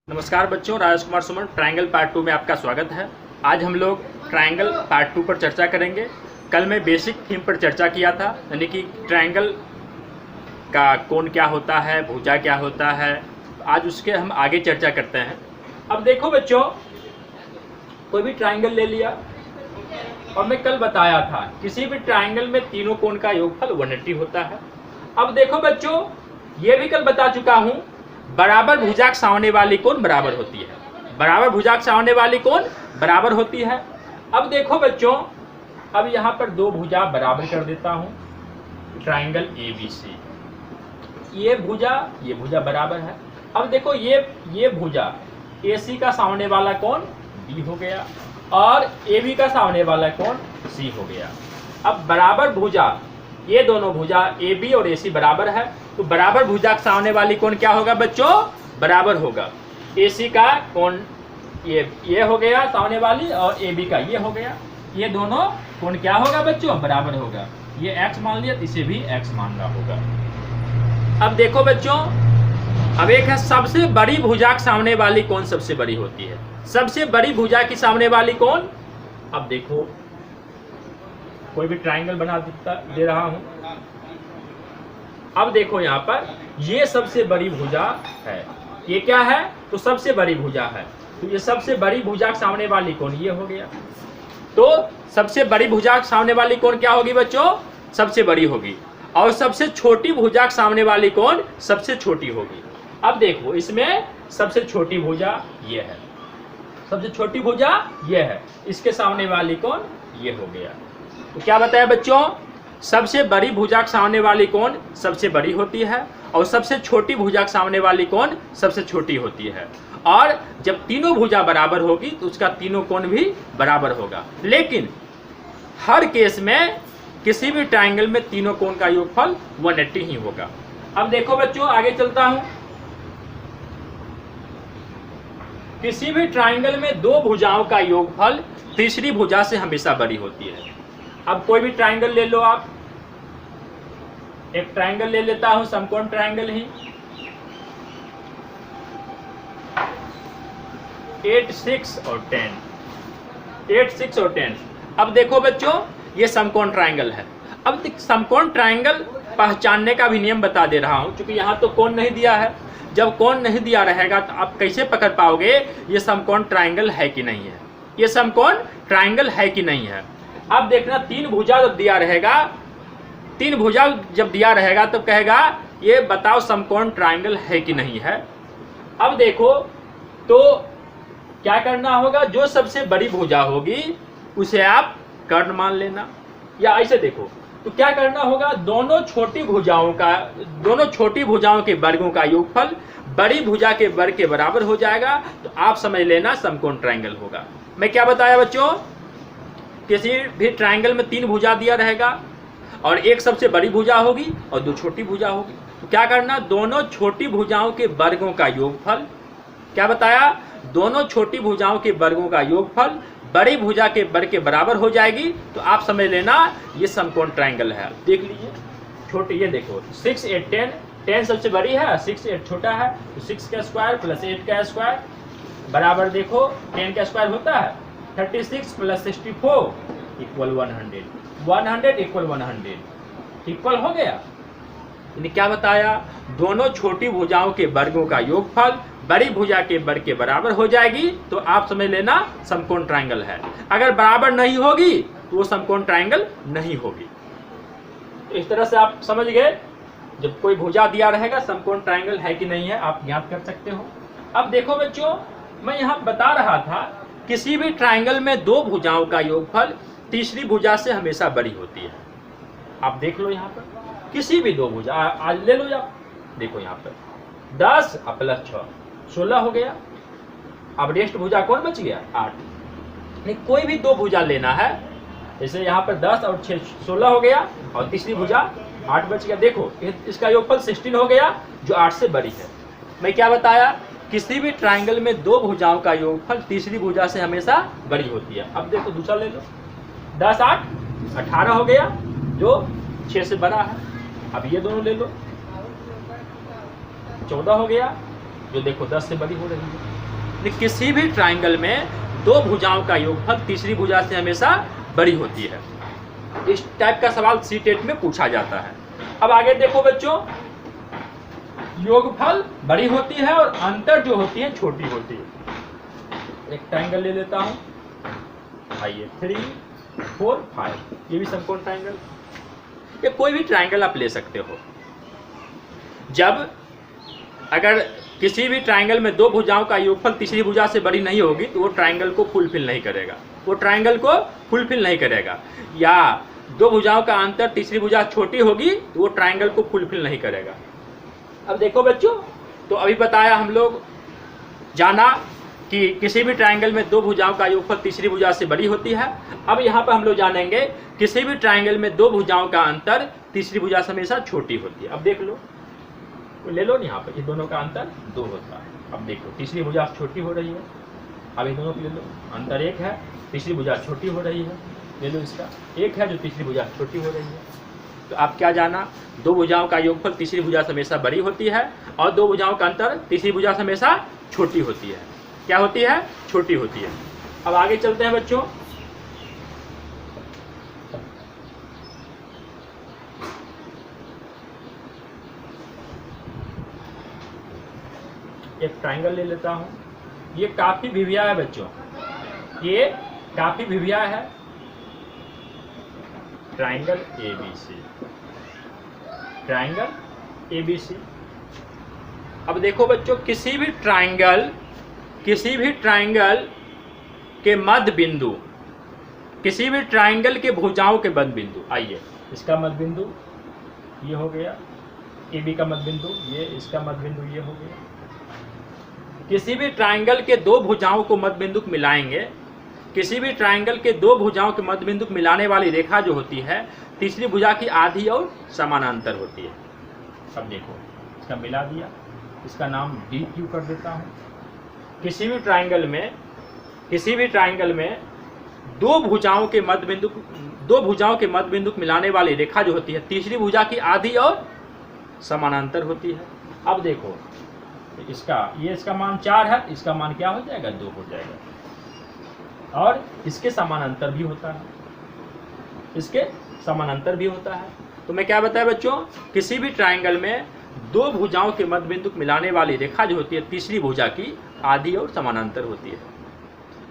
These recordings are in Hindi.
नमस्कार बच्चों, राजेश कुमार सुमन ट्रायंगल पार्ट 2 में आपका स्वागत है। आज हम लोग ट्रायंगल पार्ट 2 पर चर्चा करेंगे। कल मैं बेसिक थीम पर चर्चा किया था, यानी कि ट्रायंगल का कोण क्या होता है, भुजा क्या होता है। आज उसके हम आगे चर्चा करते हैं। अब देखो बच्चों, कोई भी ट्रायंगल ले लिया और मैं कल बताया था किसी भी ट्रायंगल में तीनों कोण का योगफल 180 होता है। अब देखो बच्चों, ये भी कल बता चुका हूँ, बराबर भुजा के सामने वाली कोण बराबर होती है। बराबर भुजा के सामने वाली कोण बराबर होती है। अब देखो बच्चों, अब यहाँ पर दो भुजा बराबर कर देता हूँ, ट्रायंगल ABC। ये भुजा बराबर है। अब देखो ये भुजा AC का सामने वाला कोण B हो गया और AB का सामने वाला कोण C हो गया। अब बराबर भुजा, ये दोनों भुजा AB और AC बराबर है, तो बराबर भुजा के सामने वाली कोण क्या होगा बच्चों? बराबर होगा। AC का कोण ये हो गया सामने वाली, और AB का ये हो गया। ये दोनों कोण क्या होगा बच्चों? बराबर होगा। ये x मान लिया, इसे भी x मानना होगा। अब देखो बच्चों, अब एक है सबसे बड़ी भुजा के सामने वाली कोण सबसे बड़ी होती है। सबसे बड़ी भुजा की सामने वाली कोण, अब देखो कोई भी ट्रायंगल बना दे रहा हूं। अब देखो यहाँ पर ये सबसे बड़ी भुजा है। ये क्या है? तो सबसे बड़ी भुजा है। तो ये सबसे बड़ी भुजा के सामने वाली कोण ये हो गया। तो सबसे बड़ी भुजा के सामने वाली कोण क्या होगी बच्चों? सबसे बड़ी होगी। और सबसे छोटी भुजा के सामने वाली कोण सबसे छोटी होगी। अब देखो, इसमें सबसे छोटी भुजा ये है, सबसे छोटी भुजा ये है, इसके सामने वाली कोण ये हो गया। तो क्या बताया बच्चों? सबसे बड़ी भुजा के सामने वाली कोण सबसे बड़ी होती है और सबसे छोटी भुजा के सामने वाली कोण सबसे छोटी होती है। और जब तीनों भुजा बराबर होगी तो उसका तीनों कोण भी बराबर होगा। लेकिन हर केस में किसी भी ट्रायंगल में तीनों कोण का योगफल 180 ही होगा। अब देखो बच्चों, आगे चलता हूं। किसी भी ट्रायंगल में दो भुजाओं का योगफल तीसरी भुजा से हमेशा बड़ी होती है। अब कोई भी ट्रायंगल ले लो आप। एक ट्रायंगल ले लेता हूं, समकोण ट्रायंगल ही, 8, 6 और 10। 8, 6 और 10। अब देखो बच्चों, ये समकोण ट्रायंगल है। अब समकोण ट्रायंगल पहचानने का भी नियम बता दे रहा हूं, क्योंकि यहां तो कोण नहीं दिया है। जब कोण नहीं दिया रहेगा तो आप कैसे पकड़ पाओगे ये समकोण ट्रायंगल है कि नहीं है, ये समकोण ट्रायंगल है कि नहीं है। अब देखना, तीन भुजा जब दिया रहेगा तो कहेगा ये बताओ समकोण ट्रायंगल है कि नहीं है। अब देखो, तो क्या करना होगा? जो सबसे बड़ी भुजा होगी उसे आप कर्ण मान लेना। या ऐसे देखो, तो क्या करना होगा? दोनों छोटी भुजाओं के वर्गों का योगफल बड़ी भुजा के वर्ग के बराबर हो जाएगा। तो आप समझ लेना समकोण ट्रायंगल होगा। मैं क्या बताया बच्चों? किसी भी ट्रायंगल में तीन भुजा दिया रहेगा और एक सबसे बड़ी भुजा होगी और दो छोटी भुजा होगी। तो क्या करना? दोनों छोटी भुजाओं के वर्गों का योगफल, क्या बताया? दोनों छोटी भुजाओं के वर्गों का योगफल बड़ी भुजा के वर्ग के बराबर हो जाएगी। तो आप समझ लेना ये समकोण ट्रायंगल है। देख लीजिए, छोटे, ये देखो 6, 8, 10। 10 सबसे बड़ी है, 6, 8 छोटा है। तो 6 का स्क्वायर प्लस 8 का स्क्वायर बराबर, देखो 10 का स्क्वायर होता है 36 प्लस 64 इक्वल 100। 100 इक्वल 100 इक्वल हो गया। यानी क्या बताया? दोनों छोटी भुजाओं के वर्गों का योगफल बड़ी भुजा के वर्ग के बराबर हो जाएगी। तो आप समझ लेना समकोण ट्रायंगल है। अगर बराबर नहीं होगी तो वो समकोण ट्रायंगल नहीं होगी। तो इस तरह से आप समझ गए, जब कोई भुजा दिया रहेगा समकोण ट्रायंगल है कि नहीं है आप ज्ञात कर सकते हो। अब देखो बच्चों, मैं यहाँ बता रहा था किसी भी ट्रायंगल में दो भुजाओं का योगफल तीसरी भुजा से हमेशा बड़ी होती है। आप देख लो, यहाँ पर किसी भी दो भुजा आज ले लो आप। देखो यहाँ पर 10 प्लस 6 16 हो गया। अब रेस्ट भुजा कौन बच गया? 8। नहीं, कोई भी दो भुजा लेना है। जैसे यहाँ पर 10 और 6 16 हो गया और तीसरी भुजा 8 बच गया। देखो इसका योगफल 16 हो गया, जो 8 से बड़ी है। मैं क्या बताया? किसी भी ट्रायंगल में दो भुजाओं का योगफल तीसरी भुजा से हमेशा बड़ी होती है। अब देखो दूसरा ले लो, 10, 8 18 हो गया, जो 6 से बड़ा है। अब ये दोनों ले लो, 14 हो गया, जो देखो 10 से बड़ी हो रही है। किसी भी ट्राइंगल में दो भुजाओं का योगफल तीसरी भुजा से हमेशा बड़ी होती है। इस टाइप का सवाल सीटेट में पूछा जाता है। अब आगे देखो बच्चों, योगफल बड़ी होती है और अंतर जो होती है छोटी होती है। एक ट्राइंगल ले लेता हूं, आइए 3, 4, 5, ये भी समकोण ट्राइंगल, ये कोई भी ट्राइंगल आप ले सकते हो। जब अगर किसी भी ट्राइंगल में दो भुजाओं का योगफल तीसरी भुजा से बड़ी नहीं होगी तो वो ट्राइंगल को फुलफिल नहीं करेगा, वो ट्राइंगल को फुलफिल नहीं करेगा। या दो भुजाओं का अंतर तीसरी भुजा छोटी होगी तो वो ट्राइंगल को फुलफिल नहीं करेगा। अब देखो बच्चों, तो अभी बताया हम लोग, जाना कि किसी भी ट्राइंगल में दो भुजाओं का योगफल तीसरी भुजा से बड़ी होती है। अब यहाँ पर हम लोग जानेंगे किसी भी ट्राइंगल में दो भुजाओं का अंतर तीसरी भुजा से हमेशा छोटी होती है। अब देख लो, ले लो, यहाँ पर ये दोनों का अंतर 2 होता है। अब देखो तीसरी भुजा छोटी हो रही है, अब ये दोनों को ले लो, अंतर 1 है, तीसरी भुजा छोटी हो रही है, ले लो इसका 1 है जो तीसरी भुजा छोटी हो रही है। तो आप क्या जाना, दो भुजाओं का योगफल तीसरी भुजा से हमेशा बड़ी होती है और दो भुजाओं का अंतर तीसरी भुजा से हमेशा छोटी होती है। क्या होती है? छोटी होती है। अब आगे चलते हैं बच्चों, एक ट्राइंगल ले लेता हूं, ये काफी भिविया है बच्चों, ये काफी भिविया है, ट्राइंगल ABC, ट्राइंगल ABC। अब देखो बच्चों, किसी भी ट्राइंगल के मध्य बिंदु, किसी भी ट्राइंगल के भुजाओं के मध्य बिंदु, आइए इसका मध्य बिंदु ये हो गया, AB का मध्य बिंदु ये, इसका मध्य बिंदु ये हो गया। किसी भी ट्राइंगल के दो भुजाओं को मध्य बिंदु मिलाएंगे, किसी भी ट्राइंगल के दो भुजाओं के मध्य बिंदु मिलाने वाली रेखा जो होती है तीसरी भुजा की आधी और समानांतर होती है। अब देखो इसका मिला दिया, इसका नाम DQ कर देता हूँ। किसी भी ट्राइंगल में दो भुजाओं के मध्य बिंदु मिलाने वाली रेखा जो होती है तीसरी भुजा की आधी और समानांतर होती है। अब देखो इसका मान 4 है, इसका मान क्या हो जाएगा? 2 हो जाएगा। और इसके समानांतर भी होता है, इसके समानांतर भी होता है। तो मैं क्या बताया बच्चों, किसी भी ट्राइंगल में दो भुजाओं के मध्य बिंदु मिलाने वाली रेखा जो होती है तीसरी भुजा की आधी और समानांतर होती है।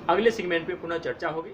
अगले सेगमेंट में पुनः चर्चा होगी।